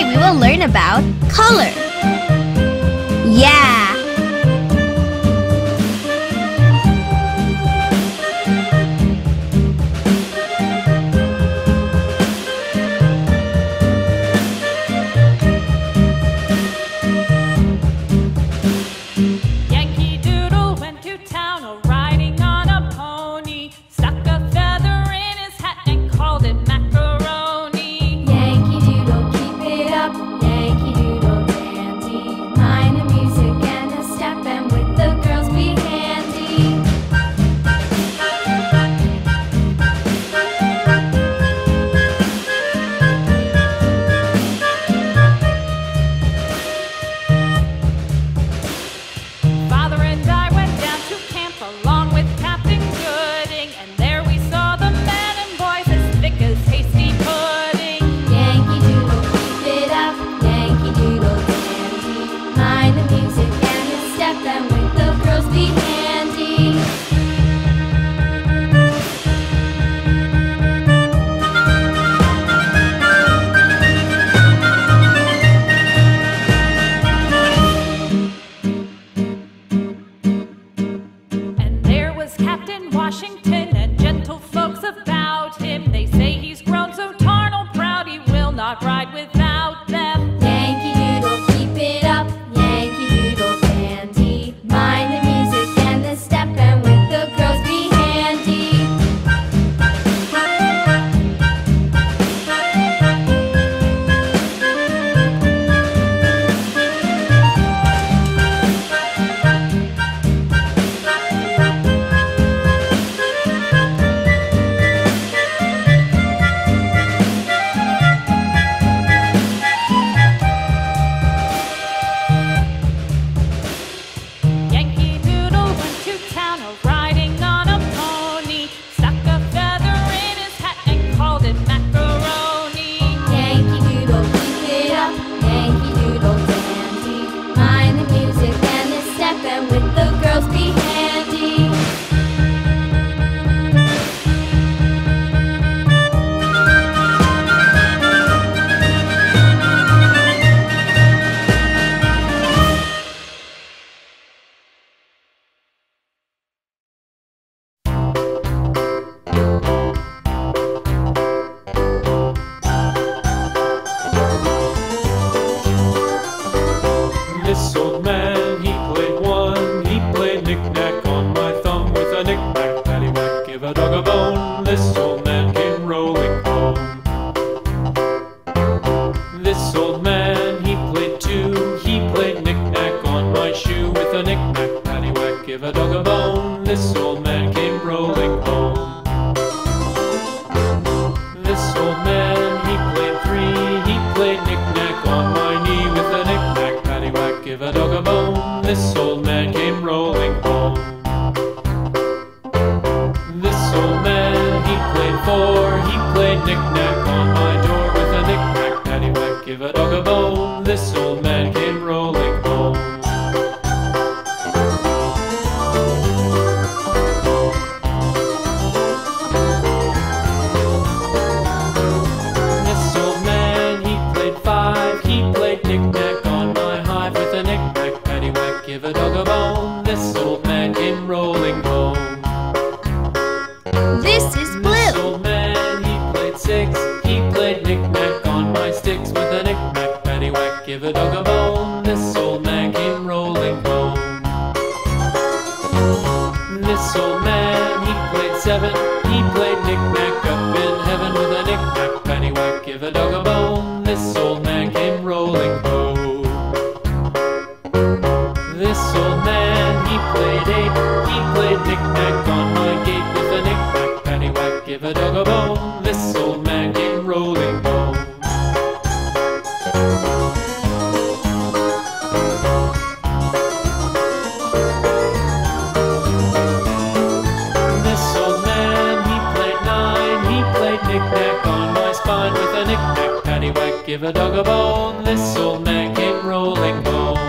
Today we will learn about color. Yeah! Yankee Doodle went to town riding on a pony, stuck a feather in his hat and called it macaroni. Yankee Doodle, keep it up, Yankee Doodle dandy. Mind the music and the step, and with the girls be handy. Father and I went down to camp along with Captain Gooding, and there we saw the men and boys as thick as hasty pudding. Yankee Doodle, keep it up, Yankee Doodle dandy. Mind the music and the step, and with the girls be handy. And there was Captain Washington and gentle folks about him. They say he's grown so tarnal proud he will not ride without them. Yankee Doodle, keep it up, Yankee Doodle dandy. Mind the music and the step, and with the girls be handy. Yankee Doodle went to town riding on a pony, stuck a feather in his hat and called it macaroni. Yankee Doodle, keep it up, Yankee Doodle dandy. Mind the music and the step, and with the girls be handy. This old man, he played one. He played knick-knack on my thumb with a knick-knack, paddywhack, give a dog a bone. This old man came rolling home. This old man, he played two. He played knick-knack on my shoe with a knick-knack, paddywhack, give a dog a bone. This old man came rolling home. This old man, he played three. He played knick-knack on my knee with a knick-knack, paddywhack, give a dog a bone. This old man came rolling home. This old man, he played four. He played knick-knack on my door with a knick-knack, paddywhack, give a dog a bone. This old man came rolling home. This old man, he played five. He played knick-knack on my hive with a knick-knack, paddywhack, give a dog a bone. This old man came rolling home. This is This blue. old man, he played six. He played knick-knack on my sticks with a knick-knack, paddywhack, give a dog a bone. This old man came rolling home. This old man, he played seven. He played knick-knack up in heaven with a knick-knack, paddywhack, give a dog a bone. This old man came rolling home. This old man, he played eight. He played knick-knack on my gate with a knick-knack, paddywhack, give a dog a bone. This old man came rolling home. This old man, he played nine. He played knick-knack on my spine with a knick-knack, paddywhack, give a dog a bone. This old man came rolling home.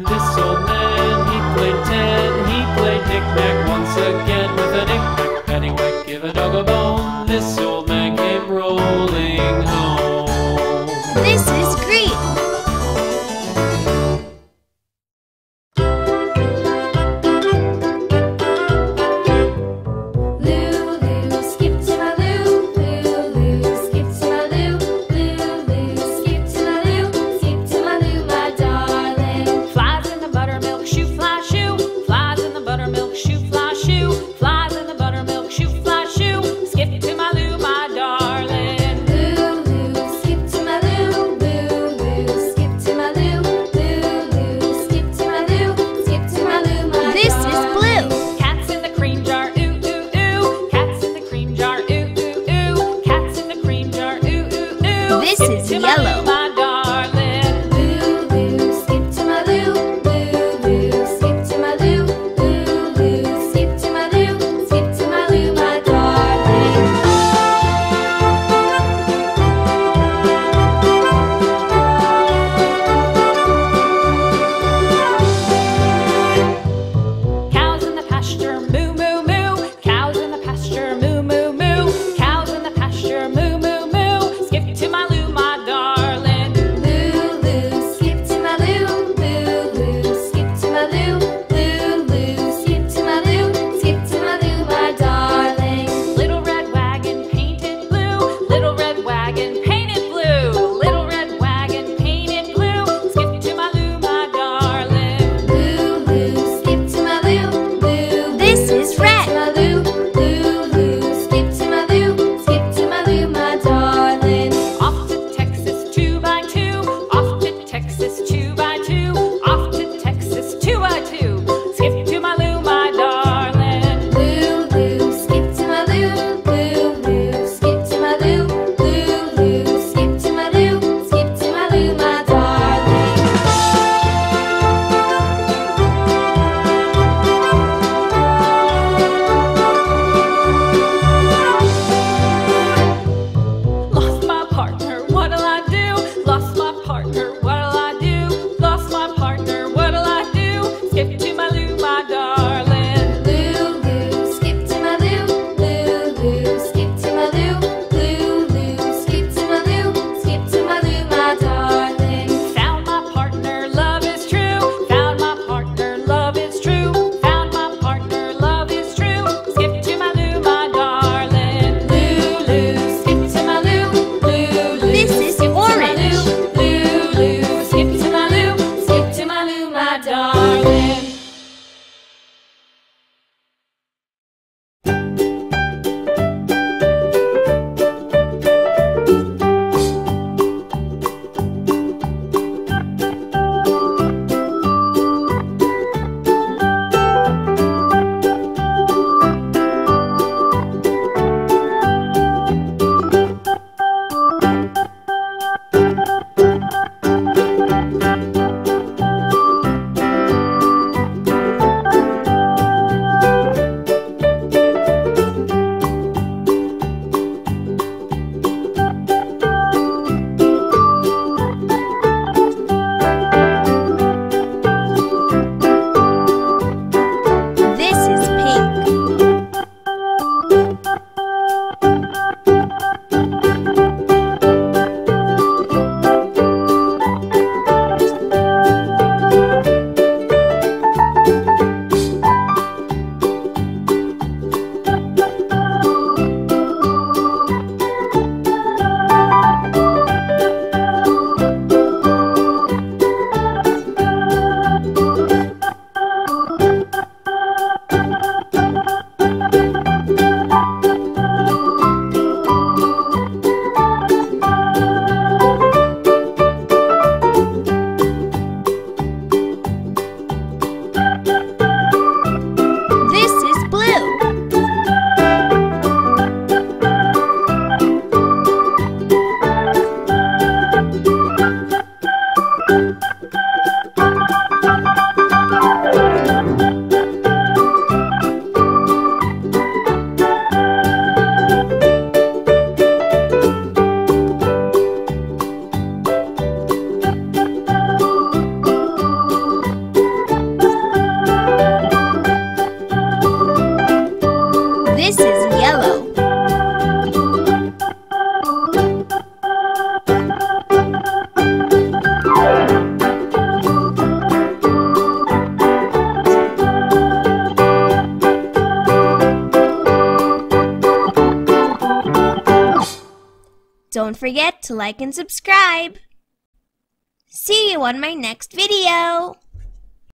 This old man, he played ten. He played knick-knack once again with a knick-knack, paddywhack, give a dog a bone. This old man came rolling home. This is yellow. My darling. Lulu, skip to my Lou. Lulu, skip to my Lou. Lulu, skip to my Lou. Skip to my Lou, my darling. Cows in the pasture, moo moo moo. Cows in the pasture, moo moo moo. Cows in the pasture, moo moo moo. Skip to my Lou, my darling. Lulu, skip to my Lou. Lulu, skip to my Lou. Lulu, skip to my Lou. Skip to my Lou, my darling. Little red wagon painted blue. Little red wagon painted blue. Little red wagon painted blue. Skip to my Lou, my darling. Lulu, skip to my Lou. Lulu, This is red. to my Lou. Lulu, skip to my Lou. Skip to my Lou, my darling. Off to Texas 2x2. Off to Texas 2x2. Off to Texas 2x2. Skip to my Lou, my darling. Lulu, skip to my Lou. Lulu, skip to my Lou. Lulu, skip to my Lou. Skip to my Lou, my darling. Lost my partner, what'll I do? Lost my partner, what'll I do? Lost my partner, what'll I do? Skip to my Lou, my darling. Lulu, skip to my Lou. Lulu, skip to my Lou. Lulu, skip to my Lou. Skip to my Lou, my darling. Found my partner, love is true. Found my partner, love is true. Found my partner, love is true. Skip to my Lou, my darling. Lulu, skip to my Lou. Lulu, This is skip to my orange. Lou. Lulu, skip to my Lou. Skip to my Lou, my darling. This is pink. This is blue. This is yellow. Don't forget to like and subscribe. See you on my next video.